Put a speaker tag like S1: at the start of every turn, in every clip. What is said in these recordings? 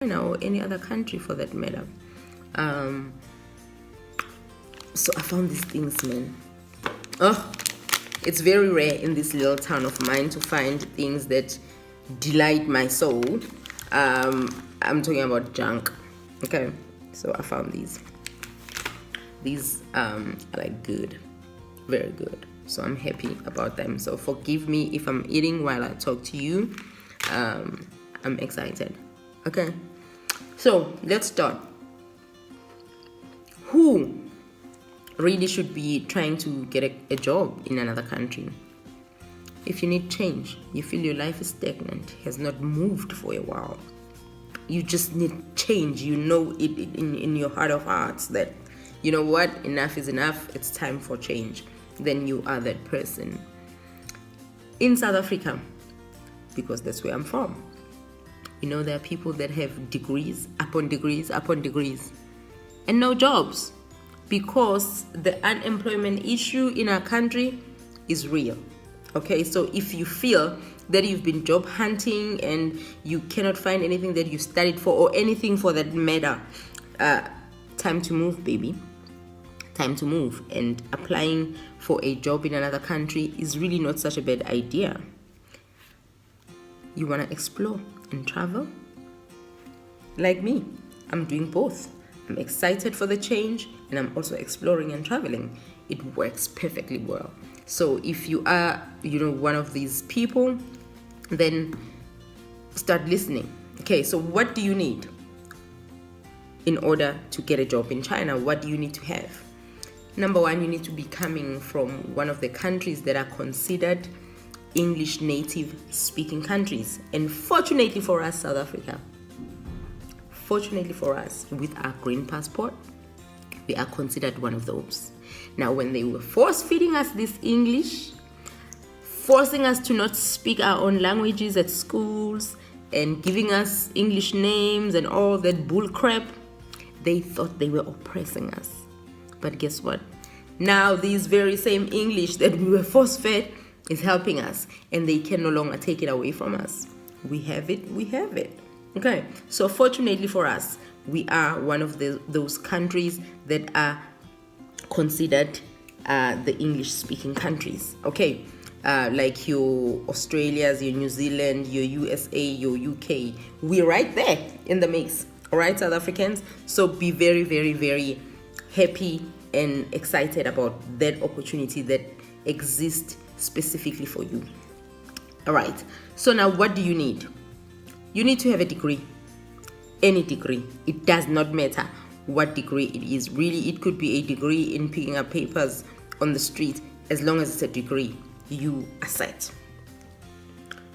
S1: China or any other country for that matter. So I found these things, man. Oh, it's very rare in this little town of mine to find things that delight my soul. I'm talking about junk. Okay, so I found these. These are like good, very good. So I'm happy about them. So forgive me if I'm eating while I talk to you. I'm excited. Okay, so let's start. Who really should be trying to get a job in another country? If you need change, you feel your life is stagnant, has not moved for a while, you just need change. You know it in your heart of hearts that, you know what, enough is enough, it's time for change. Then you are that person. In South Africa, because that's where I'm from, you know, there are people that have degrees upon degrees upon degrees and no jobs, because the unemployment issue in our country is real. Okay, so if you feel that you've been job hunting and you cannot find anything that you studied for, or anything for that matter, time to move, baby. Time to move. And applying for a job in another country is really not such a bad idea. You want to explore and travel? Like me, I'm doing both. I'm excited for the change, and I'm also exploring and traveling. It works perfectly well. So if you are, one of these people, then start listening. Okay, so what do you need in order to get a job in China? What do you need to have? Number one, you need to be coming from one of the countries that are considered English native speaking countries. And fortunately for us, South Africa, fortunately for us, with our green passport, we are considered one of those. Now, when they were force-feeding us this English, forcing us to not speak our own languages at schools, and giving us English names and all that bull crap, they thought they were oppressing us. But guess what? Now, these very same English that we were force-fed is helping us, and they can no longer take it away from us. We have it, we have it. Okay, so fortunately for us, we are one of those countries that are considered the English-speaking countries. Okay, like your Australias, your New Zealand, your USA, your UK. We're right there in the mix. All right, South Africans. So be very, very, very happy and excited about that opportunity that exists specifically for you. All right. So now, what do you need? You need to have a degree. Any degree. It does not matter what degree it is. Really, it could be a degree in picking up papers on the street. As long as it's a degree, you are set.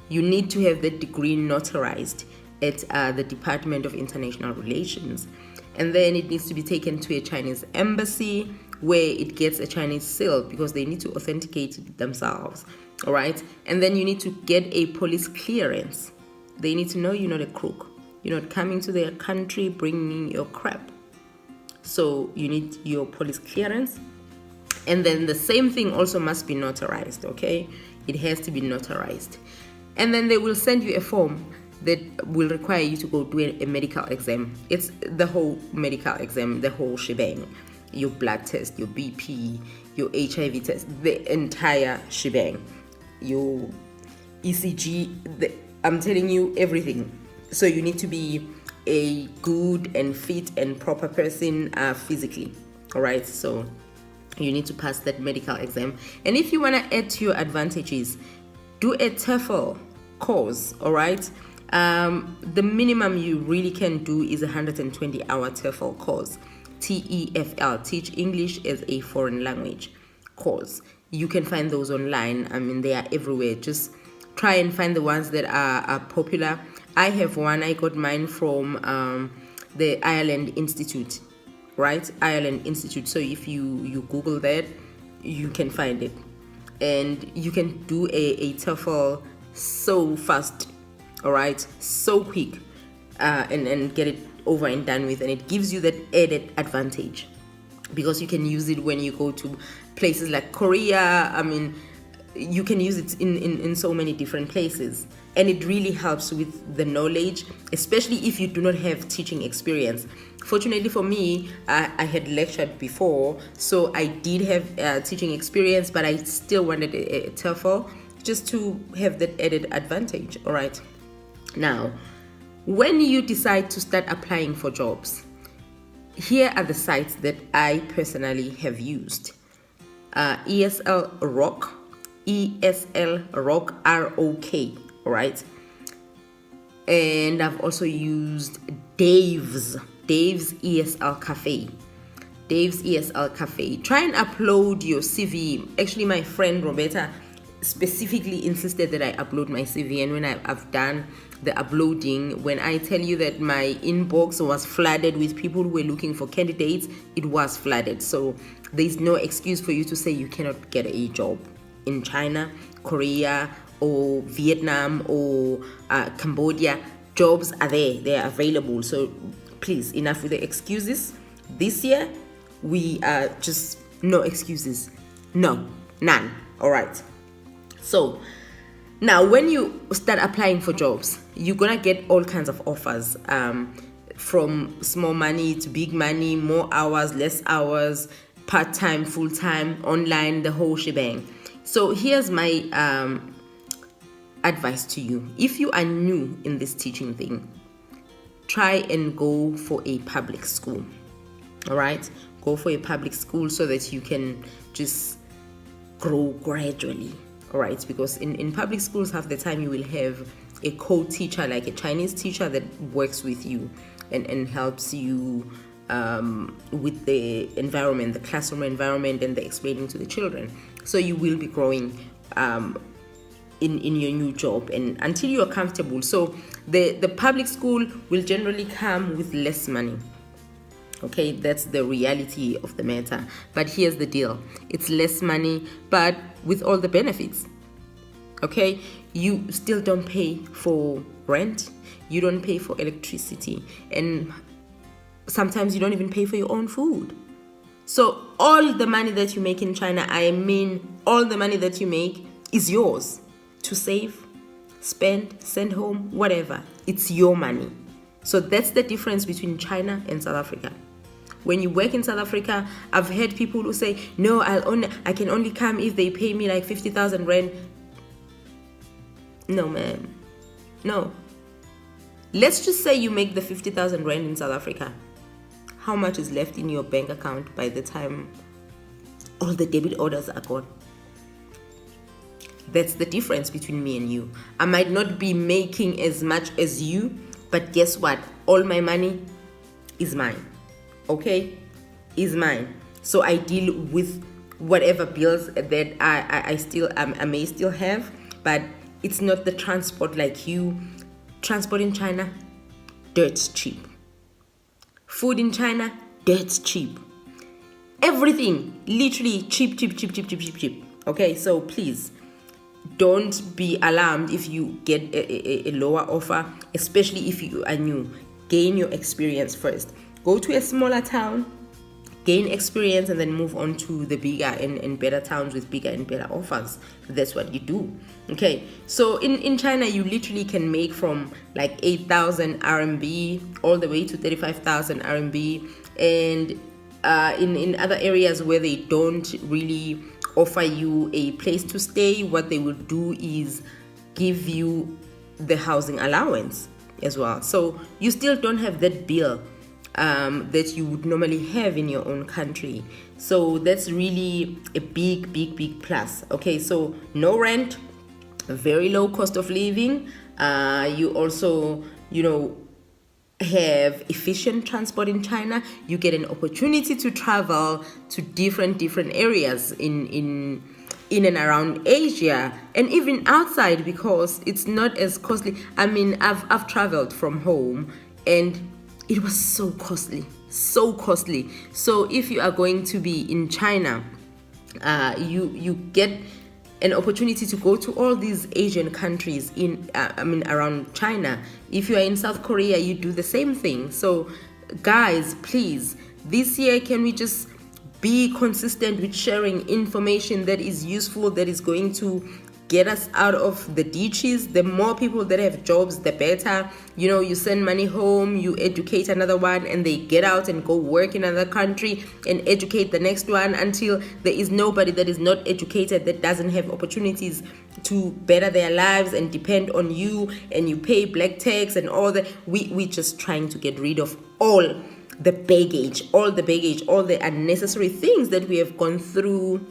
S1: You need to have that degree notarized at the Department of International Relations. And then it needs to be taken to a Chinese embassy where it gets a Chinese seal, because they need to authenticate it themselves. All right. And then you need to get a police clearance. They need to know you're not a crook. You're not coming to their country bringing your crap. So you need your police clearance. And then the same thing also must be notarized, okay? It has to be notarized. And then they will send you a form that will require you to go do a medical exam. It's the whole medical exam, the whole shebang. Your blood test, your BP, your HIV test, the entire shebang. Your ECG, I'm telling you everything. So you need to be a good and fit and proper person physically. All right, so you need to pass that medical exam. And if you want to add to your advantages, do a TOEFL course. All right, the minimum you really can do is 120-hour TOEFL course. TEFL, Teach English as a Foreign Language course. You can find those online. I mean, they are everywhere. Just try and find the ones that are popular. I have one. I got mine from the Ireland Institute, right? Ireland Institute. So if you Google that, you can find it. And you can do a TOEFL so fast, all right? So quick, and get it over and done with. And it gives you that added advantage, because you can use it when you go to places like Korea. I mean, you can use it in so many different places, and it really helps with the knowledge, especially if you do not have teaching experience. Fortunately for me, I had lectured before, so I did have teaching experience, but I still wanted a TOEFL just to have that added advantage. All right, now when you decide to start applying for jobs, here are the sites that I personally have used. ESL Rock, ESL Rock, ROK, right? And I've also used Dave's ESL Cafe. Dave's ESL Cafe. Try and upload your CV. Actually, my friend Roberta specifically insisted that I upload my CV, and when I've done the uploading, when I tell you that my inbox was flooded with people who were looking for candidates, it was flooded. So there's no excuse for you to say you cannot get a job in China, Korea, or Vietnam, or Cambodia. Jobs are there, they are available. So please, enough with the excuses. This year we are just no excuses, none. All right, so now when you start applying for jobs, you're gonna get all kinds of offers, from small money to big money, more hours, less hours, part-time, full-time, online, the whole shebang. So here's my advice to you. If you are new in this teaching thing, try and go for a public school. All right, go for a public school so that you can just grow gradually. All right, because in public schools, half the time you will have a co-teacher, like a Chinese teacher that works with you and helps you with the environment, the classroom environment, and the explaining to the children. So you will be growing in your new job, and until you are comfortable. So the public school will generally come with less money. Okay, that's the reality of the matter. But here's the deal. It's less money, but with all the benefits. Okay, you still don't pay for rent, you don't pay for electricity, and sometimes you don't even pay for your own food. So all the money that you make in China, I mean all the money that you make, is yours to save, spend, send home, whatever. It's your money. So that's the difference between China and South Africa. When you work in South Africa, I've heard people who say, no, I can only come if they pay me like 50,000 rand. No, ma'am. No. Let's just say you make the 50,000 rand in South Africa. How much is left in your bank account by the time all the debit orders are gone? That's the difference between me and you. I might not be making as much as you, but guess what? All my money is mine. Okay? Is mine. So I deal with whatever bills that I may still have, but it's not the transport like you. Transport in China, dirt's cheap. Food in China, dirt's cheap. Everything, literally cheap. Okay, so please, don't be alarmed if you get a lower offer, especially if you are new. Gain your experience first. Go to a smaller town, gain experience, and then move on to the bigger and better towns with bigger and better offers. That's what you do. Okay, so in China, you literally can make from like 8,000 RMB all the way to 35,000 RMB. And in other areas where they don't really offer you a place to stay, what they will do is give you the housing allowance as well. So you still don't have that bill that you would normally have in your own country. So that's really a big plus. Okay, so no rent, very low cost of living. You also, have efficient transport in China. You get an opportunity to travel to different areas in and around Asia, and even outside, because it's not as costly. I mean, I've traveled from home and it was so costly. So if you are going to be in China, you get an opportunity to go to all these Asian countries around China. If you are in South Korea, you do the same thing. So guys, please, this year, can we just Be consistent with sharing information that is useful, that is going to get us out of the ditches. The more people that have jobs, the better. You send money home, you educate another one, and they get out and go work in another country and educate the next one, until there is nobody that is not educated, that doesn't have opportunities to better their lives and depend on you, and you pay black tax and all that. We just trying to get rid of all the baggage, all the unnecessary things that we have gone through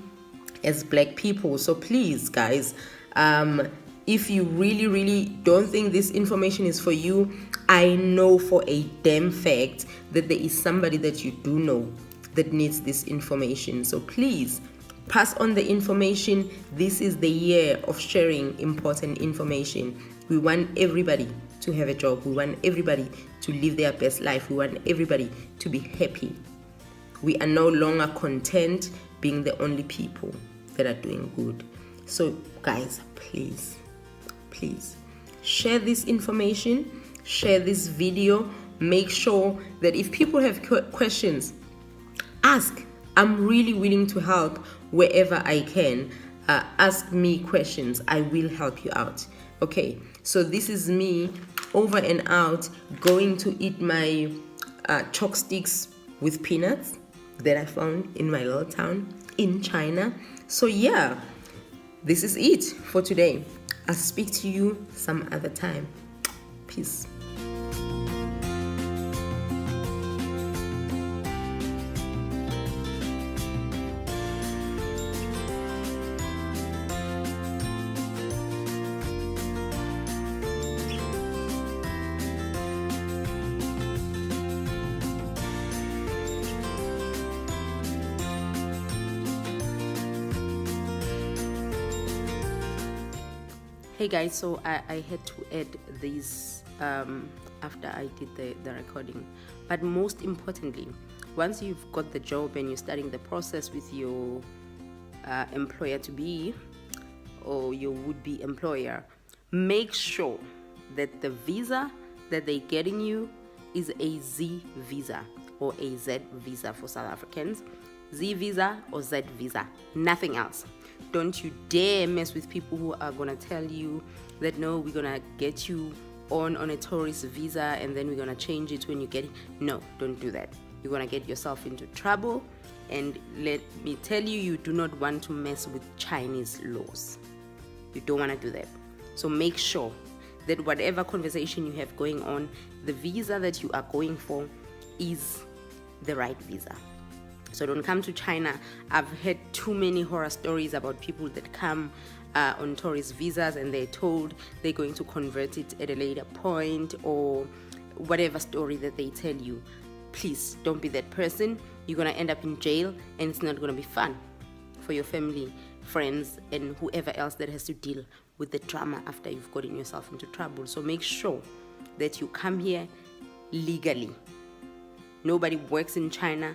S1: as black people. So please, guys, if you really don't think this information is for you, I know for a damn fact that there is somebody that you do know that needs this information. So please pass on the information. This is the year of sharing important information. We want everybody to have a job. We want everybody to live their best life. We want everybody to be happy. We are no longer content being the only people that are doing good. So guys, please share this information, share this video. Make sure that if people have questions, ask. I'm really willing to help wherever I can. Ask me questions. I will help you out. Okay, so this is me over and out, going to eat my chalk sticks with peanuts that I found in my little town in China. So yeah, this is it for today. I'll speak to you some other time. Peace. Hey guys, so I had to add this after I did the recording. But most importantly, once you've got the job and you're starting the process with your employer to be, or your would-be employer, make sure that the visa that they're getting you is a Z visa or a Z visa for South Africans. Z visa or Z visa, nothing else. Don't you dare mess with people who are gonna tell you that no, we're gonna get you on a tourist visa and then we're gonna change it when you get it. No, don't do that. You're gonna get yourself into trouble, and let me tell you, you do not want to mess with Chinese laws. You don't want to do that. So make sure that whatever conversation you have going on, the visa that you are going for is the right visa. So don't come to China. I've heard too many horror stories about people that come on tourist visas and they're told they're going to convert it at a later point, or whatever story that they tell you. Please don't be that person. You're going to end up in jail, and it's not going to be fun for your family, friends, and whoever else that has to deal with the drama after you've gotten yourself into trouble. So make sure that you come here legally. Nobody works in China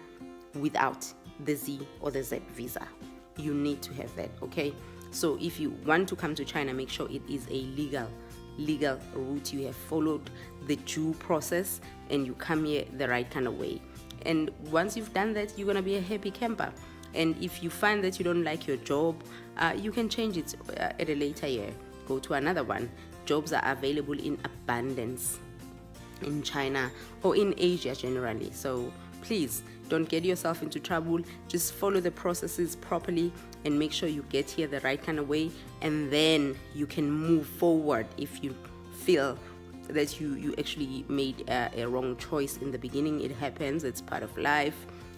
S1: without the Z or the Z visa. You need to have that, okay? So if you want to come to China, make sure it is a legal route. You have followed the due process and you come here the right kind of way. And once you've done that, you're gonna be a happy camper. And if you find that you don't like your job, you can change it at a later year. Go to another one. Jobs are available in abundance in China or in Asia generally. So please don't get yourself into trouble. Just follow the processes properly and make sure you get here the right kind of way, and then you can move forward if you feel that you actually made a wrong choice in the beginning. It happens, it's part of life,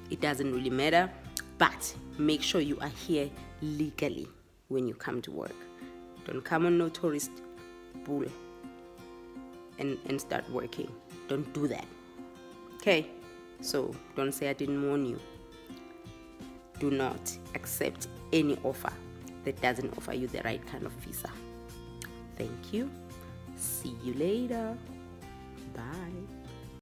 S1: it doesn't really matter. But make sure you are here legally when you come to work. Don't come on no tourist bull and start working. Don't do that. Okay? So don't say I didn't warn you. Do not accept any offer that doesn't offer you the right kind of visa. Thank you. See you later. Bye.